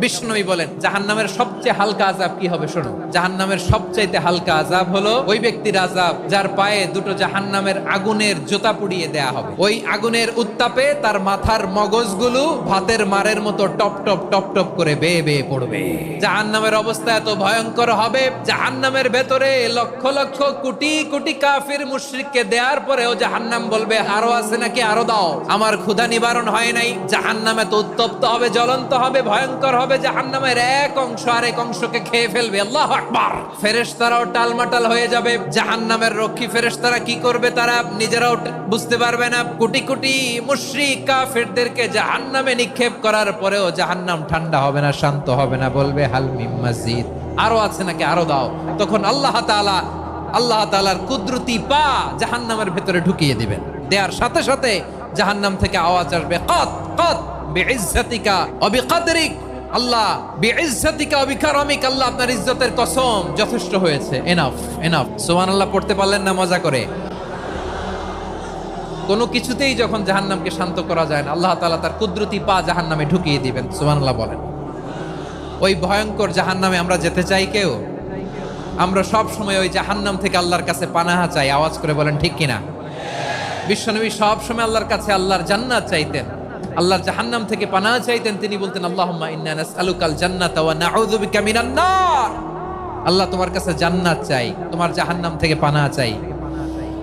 বিষ্ণুই বলেন জাহান্নামের সবচেয়ে হালকা আযাব কি হবে শোনো। জাহান্নামের সবচাইতে হালকা আযাব হলো ওই ব্যক্তির আযাব যার পায়ে দুটো জাহান্নামের আগুনের জুতা পুড়িয়ে দেয়া হবে। ওই আগুনের উত্তাপে তার মাথার মগজগুলো ভাতের মারের মতো টপ টপ টপ টপ করে বেয়ে বেয়ে পড়বে। জাহান্নামের অবস্থা এত ভয়ঙ্কর হবে, জাহান্নামের ভেতরে লক্ষ লক্ষ কোটি কোটি কাফির মুশরিককে দেওয়ার পরেও জাহান্নাম বলবে আরো আছে নাকি, আরো দাও, আমার ক্ষুধা নিবারণ হয় নাই। জাহান্নাম এত উত্তপ্ত হবে, জ্বলন্ত হবে, ভয়ঙ্কর হবে, জাহান্নামের এক অংশ আরেক অংশকে খেয়ে ফেলবে। আল্লাহু আকবার। ফেরেশতারাও টালমাটাল হয়ে যাবে। জাহান্নামের রক্ষী ফেরেশতারা কি করবে তারা নিজেরাও বুঝতে পারবে না। কোটি কোটি মুশরিক কাফিরদেরকে জাহান্নামে নিক্ষেপ করার পরেও জাহান্নাম ঠান্ডা হবে না, শান্ত হবে না, বলবে হাল মিন মাজিদ, আরো আছে নাকি, আরো দাও। তখন আল্লাহ তাআলার কুদরতি পা জাহান্নামের ভেতরে ঢুকিয়ে দিবেন। দেওয়ার সাথে সাথে জাহান্নাম থেকে আওয়াজ আসবে কত কত বিইজ্জাতিকা ওয়া বিকদরিক, আল্লাহ বিইজ্জাতিকা ওয়া বিকারামিক, আল্লাহ আপনার ইজ্জতের কসম, যথেষ্ট হয়েছে, এনাফ এনাফ। সুবহানাল্লাহ পড়তে পারলেন না মজা করে? কোনো কিছুতেই যখন জাহান্নামকে শান্ত করা যায় না, আল্লাহ তাআলা তার কুদরতি পা জাহান্নামে ঢুকিয়ে দিবেন। সুবহানাল্লাহ বলেন। ওই ভয়ঙ্কর জাহান্নামে আমরা যেতে চাই কেউ? আমরা সব সময় ওই জাহান্নাম থেকে আল্লাহর কাছে পানাহা চাই। আওয়াজ করে বলেন ঠিক কিনা? বিশ্বনবী সব সময় আল্লাহর কাছে আল্লাহর জান্নাত চাইতেন, আল্লাহর জাহান্নাম থেকে পানাহা চাইতেন। তিনি বলতেন আল্লাহুম্মা ইন্না নাসআলুকাল জান্নাতা ওয়া নাউযু বিকা মিনান নার। আল্লাহ তোমার কাছে জান্নাত চাই, তোমার জাহান্নাম থেকে পানাহা চাই।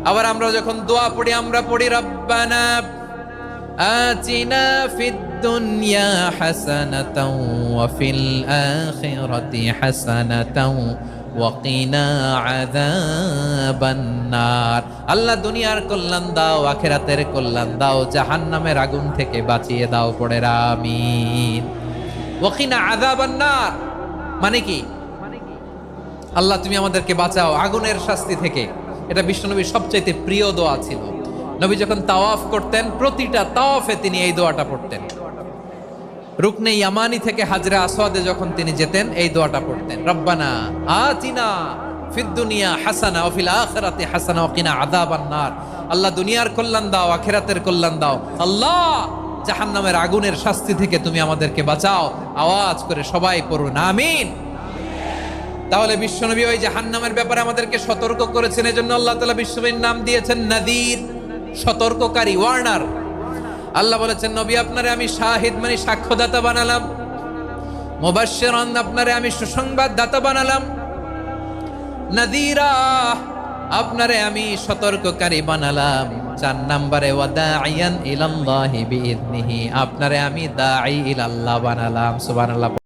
আবার আমরা যখন দোয়া পড়ি আমরা পড়ি রব্বানা আতিনা ফিদ দুনিয়া হাসানাতাও ওয়া ফিল আখিরাতি হাসানাতাও ওয়া কিনা আযাবান নার। আল্লাহ দুনিয়ার কল্যাণ দাও, আখিরাতের কল্যাণ দাও, জাহান্নামের আগুন থেকে বাঁচিয়ে দাও, পড়ে আমিন। ওয়া কিনা আযাবান নার মানে কি? আল্লাহ তুমি আমাদেরকে বাঁচাও আগুনের শাস্তি থেকে। এটা বিশ্বনবীর সবচাইতে প্রিয় দোয়া ছিল। নবী যখন তাওয়াফ করতেন প্রতিটা তাওয়াফে তিনি এই দোয়াটা পড়তেন। রুকনে ইয়ামানি থেকে হাজরে আসওয়াদে যখন তিনি যেতেন এই দোয়াটা পড়তেন, রব্বানা আতিনা ফিদ দুনিয়া হাসানা ওয়া ফিল আখিরাতি হাসানা ওয়া কিনা আযাবান নার। আল্লাহ দুনিয়ার কল্যাণ দাও, আখিরাতের কল্যাণ দাও, আল্লাহ জাহান্নামের আগুনের শাস্তি থেকে তুমি আমাদেরকে বাঁচাও। আওয়াজ করে সবাই পড়ুন আমিন। তাহলে বিশ্বনবী ওই জাহান্নামের ব্যাপারে আমাদেরকে সতর্ক করেছেন। এজন্য আল্লাহ তাআলা বিশ্বনবীর নাম দিয়েছেন নাযীর, সতর্ককারী, ওয়ার্নার। আল্লাহ বলেছেন নবী আপনারে আমি শাহিদ মানে সাক্ষ্যদাতা বানালাম, মুবাশশিরান আপনারে আমি সুসংবাদ দাতা বানালাম, নাযীরা আপনারে আমি সতর্ককারী বানালাম। 4 নম্বরে ওয়া দাঈয়ান ইলাল্লাহি বিইذনিহি আপনারে আমি দাঈ ইলাল্লাহ বানালাম। সুবহানাল্লাহ।